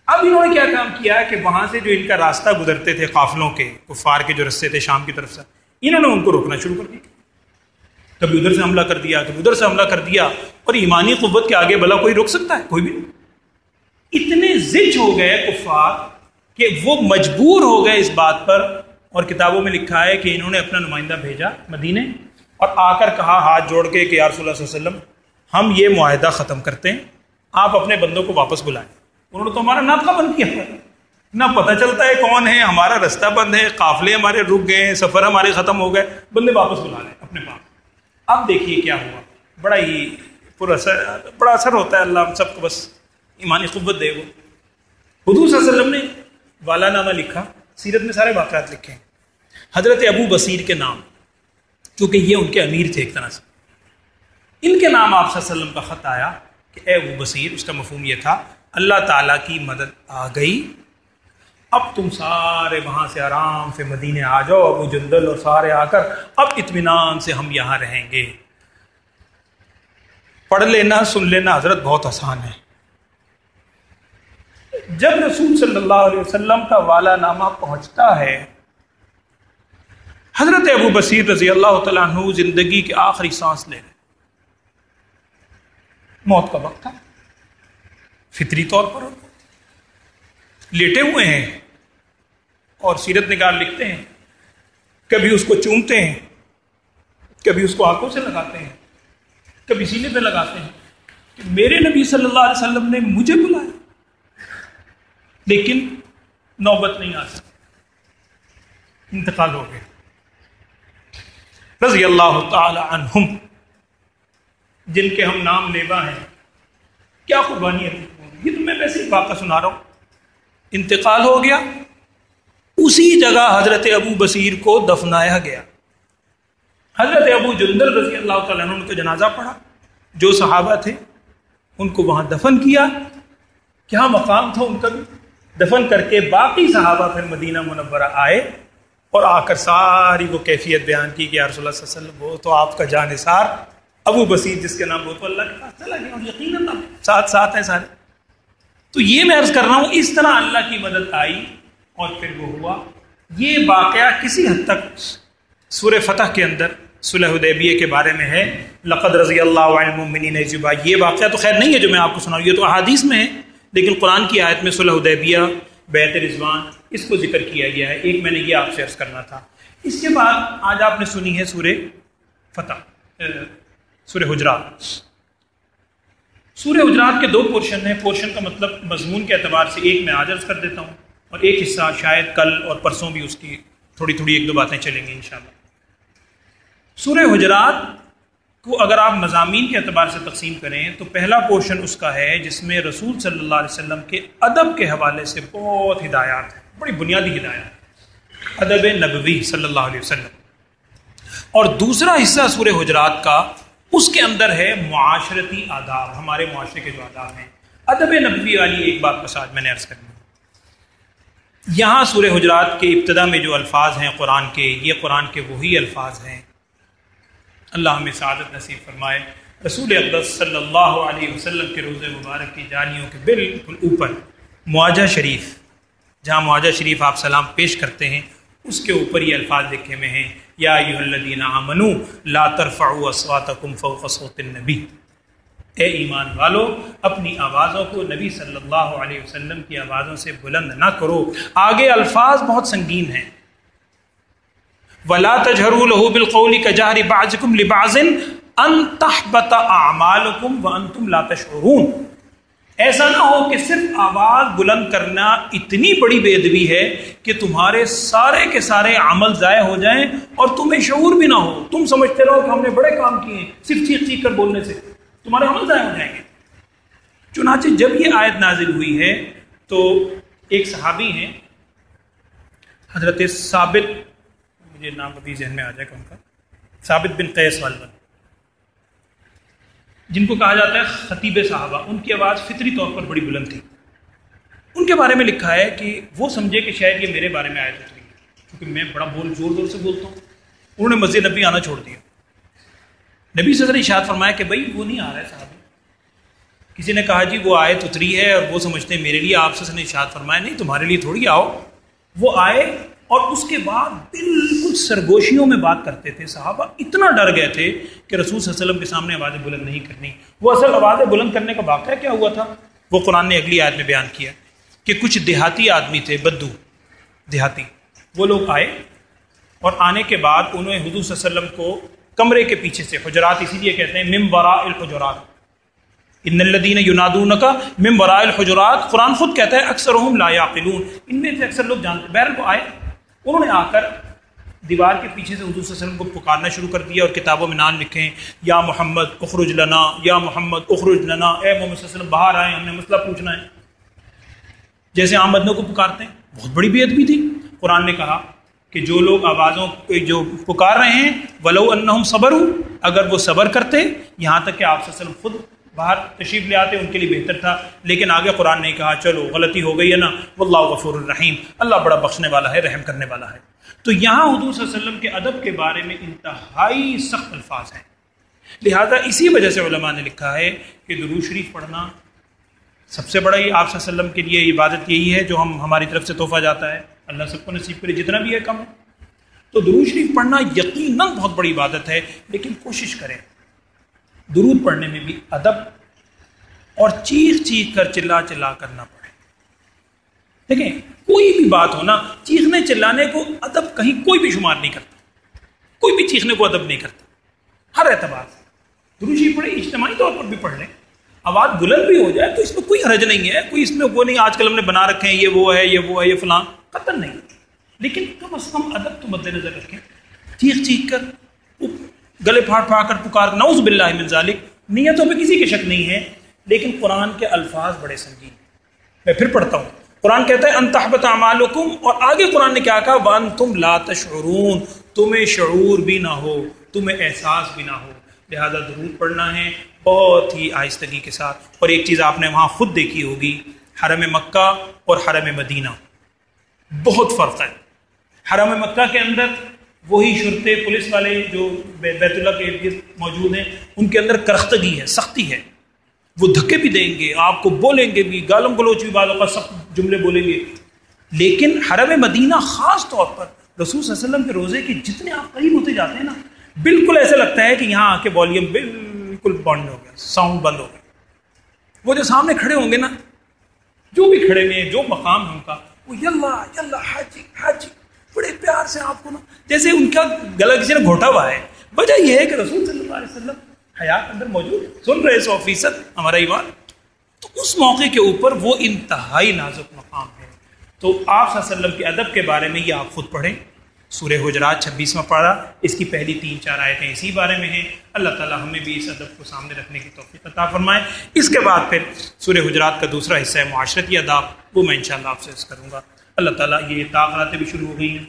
اب انہوں نے کیا کام کیا کہ وہاں سے جو ان کا راستہ گزرتے تھے قافلوں کے، کفار کے جو رستے تھے شام کی طرف سے، انہوں نے ان کو روکنا شروع کر دیا. کبھی ادھر سے حملہ کر دیا، کبھی ادھر سے حملہ کر دیا. اور ایمانی قوت کے آگے بھلا کوئی روک سکتا ہے؟ کوئی بھی نہیں. اتنے زج ہو گئے کفار کہ وہ مجبور ہو گئے اس بات پر، اور کتابوں میں لکھا ہے کہ انہوں نے اپنا نمائندہ بھیجا مدینے اور آ کر کہا ہاتھ جوڑ کے کہ یا رسول اللہ صلی اللہ علیہ وسلم ہم یہ معاہدہ ختم کرتے ہیں، آپ اپنے بندوں کو واپس بلائیں. انہوں نے تو ہمارا ناکہ بند کیا ہے، نہ پتہ چلتا ہے کون ہے، ہمارا رستہ بند ہے، قافلے ہمارے رک گئے، سفر ہمارے ختم ہو گئے، بندے واپس بلا لیں اپنے پاس. اب دیکھیے کیا ہوا، بڑا ہی بڑا اثر ہوتا ہے، اللہ ہم سب کو بس ایمانی قوت دے. وہ حضور صلی اللہ علیہ وسلم نے والا نامہ لکھا، سیرت میں سارے واقعات لکھے ہیں. حضرت ابو بصیر کے نام، کیونکہ یہ ان کے امیر تھے ایک طرح سے، ان کے نام آپ صلی اللہ علیہ وسلم کا خط آیا کہ اے ابو بصیر، اس کا مفہوم یہ تھا اللہ تعالیٰ کی مدد آ گئی، اب تم سارے وہاں سے آرام سے مدینے آ جاؤ، ابو جندل اور سارے آ کر اب اطمینان سے ہم یہاں رہیں گے۔ پڑھ لینا سن لینا حضرت بہت آسان ہے۔ جب رسول صلی اللہ علیہ وسلم کا والا نامہ پہنچتا ہے، حضرت ابو بصیر رضی اللہ تعالیٰ عنہ زندگی کے آخری سانس لے رہے، موت کا وقت تھا، فطری طور پر لیٹے ہوئے ہیں، اور سیرت نگار لکھتے ہیں کبھی اس کو چومتے ہیں، کبھی اس کو آنکھوں سے لگاتے ہیں، کبھی سینے پہ لگاتے ہیں کہ میرے نبی صلی اللہ علیہ وسلم نے مجھے بلایا، لیکن نوبت نہیں آ سکی، انتقال ہو گیا۔ رضی اللہ تعالی عنہم، جن کے ہم نام لیوا ہیں، کیا قربانی ہے، یہ تو میں ویسے ہی واقعہ سنا رہا ہوں۔ انتقال ہو گیا، اسی جگہ حضرت ابو بصیر کو دفنایا گیا۔ حضرت ابو جندل رضی اللہ تعالیٰ عنہ ان کا جنازہ پڑھا، جو صحابہ تھے ان کو وہاں دفن کیا، کیا مقام تھا ان کا بھی، دفن کر کے باقی صحابہ پھر مدینہ منورہ آئے اور آ کر ساری وہ کیفیت بیان کی کہ یا رسول اللہ صلی اللہ علیہ وسلم، وہ تو آپ کا جانثار ابو بصیر جس کے نام وہ تو اللہ کے پاس چلا گیا، اور یقیناً ساتھ ساتھ ہیں سارے۔ تو یہ میں عرض کر رہا ہوں، اس طرح اللہ کی مدد آئی اور پھر وہ ہوا۔ یہ واقعہ کسی حد تک سورہ فتح کے اندر صلح حدیبیہ کے بارے میں ہے، لقد رضی اللہ عن المؤمنین اذ یبایعونک۔ یہ واقعہ تو خیر نہیں ہے جو میں آپ کو سناؤں، یہ تو احادیث میں ہے، لیکن قرآن کی آیت میں صلح حدیبیہ، بیعت رضوان، اس کو ذکر کیا گیا ہے۔ ایک میں نے یہ آپ سے عرض کرنا تھا۔ اس کے بعد آج آپ نے سنی ہے سورہ فتح، سورہ حجرات۔ سورہ حجرات کے دو پورشن ہیں، پورشن کا مطلب مضمون کے اعتبار سے ایک میں آج عرض کر دیتا ہوں، اور ایک حصہ شاید کل اور پرسوں بھی اس کی تھوڑی تھوڑی ایک دو باتیں چلیں گی انشاءاللہ۔ سورہ حجرات کو اگر آپ مضامین کے اعتبار سے تقسیم کریں تو پہلا پورشن اس کا ہے جس میں رسول صلی اللہ علیہ وسلم کے ادب کے حوالے سے بہت ہدایات ہیں، بڑی بنیادی ہدایات، ادب نبوی صلی اللہ علیہ وسلم۔ اور دوسرا حصہ سورہ حجرات کا، اس کے اندر ہے معاشرتی آداب، ہمارے معاشرے کے جو آداب ہیں، ادب نبوی والی ایک بات بس آج میں نے عرض کرنی ہے۔ یہاں سورہ حجرات کے ابتدا میں جو الفاظ ہیں قرآن کے، یہ قرآن کے وہی الفاظ ہیں۔ اللہ ہمیں سعادت نصیب فرمائے۔ رسول اقدس صلی اللہ علیہ وسلم کے روضہ مبارک کی جالیوں کے بالکل اوپر معاجہ شریف، جہاں معاجہ شریف آپ سلام پیش کرتے ہیں، اس کے اوپر یہ الفاظ لکھے ہوئے ہیں، یا ایھا الذین آمنوا لا ترفعوا اصواتکم فوق صوت النبی، اے ایمان والو اپنی آوازوں کو نبی صلی اللہ علیہ وسلم کی آوازوں سے بلند نہ کرو۔ آگے الفاظ بہت سنگین ہیں، وَلَا تَجْهَرُوا لَهُ بِالْقَوْلِ كَجَهْرِ بَعْضِكُمْ لِبَعْضٍ أَن تَحْبَطَ أَعْمَالُكُمْ وَأَنْتُمْ لَا تَشْعُرُونَ۔ ایسا نہ ہو کہ صرف آواز بلند کرنا اتنی بڑی بے ادبی ہے کہ تمہارے سارے کے سارے عمل ضائع ہو جائیں اور تمہیں شعور بھی نہ ہو، تم سمجھتے رہو کہ ہم نے بڑے کام کیے ہیں، صرف چیخ چیخ کر بولنے سے تمہارے عمل ضائع ہو جائیں گے۔ چنانچہ جب یہ آیت نازل ہوئی ہے تو ایک صحابی ہیں حضرت ثابت، مجھے نام ابھی ذہن میں آ جائے گا ان کا، ثابت بن قیس والد، جن کو کہا جاتا ہے خطیب صحابہ، ان کی آواز فطری طور پر بڑی بلند تھی۔ ان کے بارے میں لکھا ہے کہ وہ سمجھے کہ شاید یہ میرے بارے میں آیت اتری ہے، کیونکہ میں بڑا زور زور سے بولتا ہوں۔ انہوں نے مسجد نبی آنا چھوڑ دیا۔ نبی صلی اللہ علیہ وسلم نے ارشاد فرمایا کہ بھائی وہ نہیں آ رہا ہے صحابی۔ کسی نے کہا جی وہ آیت اتری ہے اور وہ سمجھتے ہیں میرے لیے، آپ سے ارشاد فرمایا نہیں تمہارے لیے تھوڑی آؤ۔ وہ آئے اور اس کے بعد بالکل سرگوشیوں میں بات کرتے تھے۔ صحابہ اتنا ڈر گئے تھے کہ رسول صلی اللہ علیہ وسلم کے سامنے آوازیں بلند نہیں کرنی۔ وہ اصل آوازیں بلند کرنے کا واقعہ کیا ہوا تھا وہ قرآن نے اگلی آیت میں بیان کیا کہ کچھ دیہاتی آدمی تھے، بدو دیہاتی، وہ لوگ آئے اور آنے کے بعد انہوں نے حضور صلی اللہ علیہ وسلم کو کمرے کے پیچھے سے، حجرات اسی لیے کہتے ہیں من وراء الحجرات، ان الذین ینادونک من وراء الحجرات، قرآن خود کہتا ہے اکثرهم لا یعقلون، ان میں سے اکثر لوگ جانتے۔ بہرحال وہ آئے، انہوں نے آ کر دیوار کے پیچھے سے حضور صلی اللہ علیہ وسلم کو پکارنا شروع کر دیا اور کتابوں میں نام لکھیں، یا محمد اخرج لنا، یا محمد اخرج لنا، اے محمد صلی اللہ علیہ وسلم باہر آئیں، ہم نے مسئلہ پوچھنا ہے، جیسے عام بندوں کو پکارتے ہیں۔ بہت بڑی بے ادبی تھی۔ قرآن نے کہا کہ جو لوگ آوازوں جو پکار رہے ہیں، ولو انہم صبروا، اگر وہ صبر کرتے، یہاں تک کہ آپ صلی اللہ علیہ وسلم خود باہر تشریف لے آتے ان کے لیے بہتر تھا، لیکن آگے قرآن نے کہا چلو غلطی ہو گئی ہے نا، واللہ غفور الرحیم، اللہ بڑا بخشنے والا ہے، رحم کرنے والا ہے۔ تو یہاں حضور صلی اللہ علیہ وسلم کے ادب کے بارے میں انتہائی سخت الفاظ ہیں، لہذا اسی وجہ سے علماء نے لکھا ہے کہ درود شریف پڑھنا سب سے بڑا آپ صلی اللہ علیہ وسلم کے لیے عبادت یہی ہے جو ہماری طرف سے تحفہ جاتا ہے، اللہ سب کو نصیب کرے جتنا بھی ہے کم ہے۔ تو درود شریف پڑھنا یقیناً بہت بڑی عبادت ہے، لیکن کوشش کریں درود پڑھنے میں بھی ادب اور چیخ چیخ کر چلا چلا کر نہ پڑھیں۔ دیکھیں کوئی بھی بات ہو نا، چیخنے چلانے کو ادب کہیں کوئی بھی شمار نہیں کرتا، کوئی بھی چیخنے کو ادب نہیں کرتا، ہر اعتبار سے درود شریف پڑھیں، اجتماعی طور پر بھی پڑھ لیں، آواز بلند بھی ہو جائے تو اس میں کوئی حرج نہیں ہے، کوئی اس میں وہ نہیں آج کل ہم نے بنا رکھے ہیں یہ وہ ہے یہ فلاں، قطعاً نہیں، لیکن کم از کم ادب تو مد نظر رکھیں۔ چیخ چیخ کر گلے پھاڑ پھاڑ کر پکار، نعوذ باللہ من ذالک، نیتوں پہ کسی کے شک نہیں ہے، لیکن قرآن کے الفاظ بڑے سنگین ہیں۔ میں پھر پڑھتا ہوں، قرآن کہتا ہے ان تحبط اعمالکم، اور آگے قرآن نے کیا کہا، وانتم لا تشعرون، تمہیں شعور بھی نہ ہو، تمہیں احساس بھی نہ ہو، لہذا درود پڑھنا ہے بہت ہی آہستگی کے ساتھ۔ اور ایک چیز آپ نے وہاں خود دیکھی ہوگی، حرم مکہ اور حرم مدینہ بہت فرق ہے۔ حرم مکہ کے اندر وہی شرطے پولیس والے جو بیت اللہ کے ارد گرد موجود ہیں، ان کے اندر کرختگی ہے، سختی ہے، وہ دھکے بھی دیں گے، آپ کو بولیں گے بھی، گالم گلوچ بھی بعض اوقات سخت جملے بولیں گے۔ لیکن حرم مدینہ خاص طور پر رسول صلی اللہ علیہ وسلم کے روزے کے جتنے آپ قریب ہوتے جاتے ہیں نا، بالکل ایسا لگتا ہے کہ یہاں آ کے والیوم بالکل بند ہو گیا، ساؤنڈ بند ہو گیا۔ وہ جو سامنے کھڑے ہوں گے نا، جو بھی کھڑے ہوئے ہیں، جو مقام ہے ان کا، وہ یلا یلا حاجی حاجی، بڑے پیار سے آپ کو نا جیسے ان کا گلا کسی نے گھوٹا ہوا ہے۔ وجہ یہ ہے کہ رسول صلی اللہ علیہ وسلم حیات اندر موجود، سن رہے 100% ہمارا ایمان، تو اس موقع کے اوپر وہ انتہائی نازک مقام ہے۔ تو آپ صلی اللہ علیہ وسلم کے ادب کے بارے میں یہ آپ خود پڑھیں، سورہ حجرات 26واں پارہ، اس کی پہلی 3-4 آیتیں اسی بارے میں ہیں۔ اللہ تعالیٰ ہمیں بھی اس ادب کو سامنے رکھنے کی توفیق عطا فرمائے۔ اس کے بعد پھر سورہ حجرات کا دوسرا حصہ ہے معاشرتی آداب، وہ میں انشاءاللہ آپ سے عرض کروں گا۔ اللہ تعالیٰ یہ طاقتیں بھی شروع ہو گئی ہیں،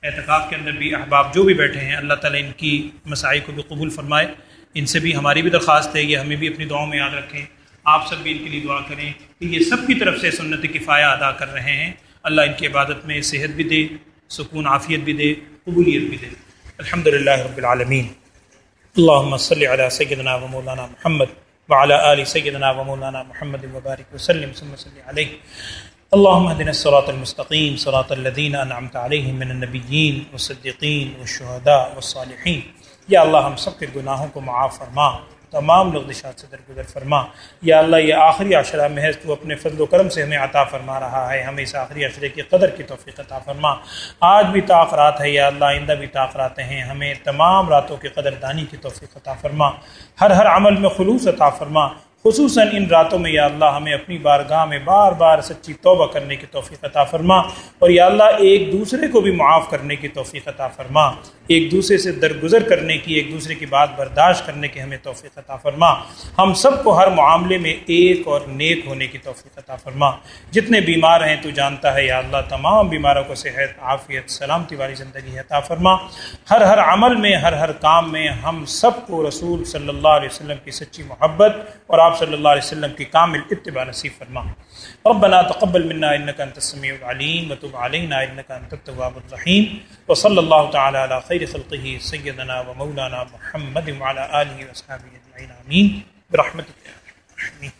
اعتکاف کے اندر بھی احباب جو بھی بیٹھے ہیں، اللہ تعالیٰ ان کی مساعی کو بھی قبول فرمائے۔ ان سے بھی ہماری بھی درخواست ہے، یہ ہمیں بھی اپنی دعاؤں میں یاد رکھیں، آپ سب بھی ان کے لیے دعا کریں کہ یہ سب کی طرف سے سنت کفایہ ادا کر رہے ہیں، اللہ ان کی عبادت میں صحت بھی دے، سکون عافیت بھی دے، قبولیت بھی دے۔ الحمدللہ رب العالمین، اللہم صلی علی سیدنا و مولانا محمد وعلی آل سیدنا و مولانا محمد وبارک وسلم ثم صلی علیہ۔ اللہم اہدنا الصراط المستقیم صراط الذین انعمت علیہم من النبیین والصدیقین والشہداء والصالحین۔ یا اللہ ہم سب کے گناہوں کو معاف فرما، تمام لغزشات سے درگزر فرما۔ یا اللہ یہ آخری عشرہ محض تو اپنے فضل و کرم سے ہمیں عطا فرما رہا ہے، ہمیں اس آخری عشرے کی قدر کی توفیق عطا فرما۔ آج بھی طاق رات ہے یا اللہ، آئندہ بھی طاق راتیں ہیں، ہمیں تمام راتوں کی قدر دانی کی توفیق عطا فرما، ہر عمل میں خلوص عطا فرما، خصوصاً ان راتوں میں یا اللہ ہمیں اپنی بارگاہ میں بار بار سچی توبہ کرنے کی توفیق عطا فرما، اور یا اللہ ایک دوسرے کو بھی معاف کرنے کی توفیق عطا فرما، ایک دوسرے سے درگزر کرنے کی، ایک دوسرے کی بات برداشت کرنے کی ہمیں توفیق عطا فرما۔ ہم سب کو ہر معاملے میں ایک اور نیک ہونے کی توفیق عطا فرما۔ جتنے بیمار ہیں تو جانتا ہے یا اللہ، تمام بیماروں کو صحت، عافیت، سلامتی والی زندگی عطا فرما۔ ہر عمل میں، ہر کام میں ہم سب کو رسول صلی اللہ علیہ وسلم کی سچی محبت اور آپ صلی اللہ علیہ وسلم کی کامل اتباع نصیب فرما۔ ربنا تقبل منا انك انت السميع العليم وتب علينا انك انت التواب الرحيم، وصلى الله تعالى على خير خلقه سيدنا ومولانا محمد وعلى آله وصحبه اجمعين، آمين برحمتك يا ارحم الراحمين۔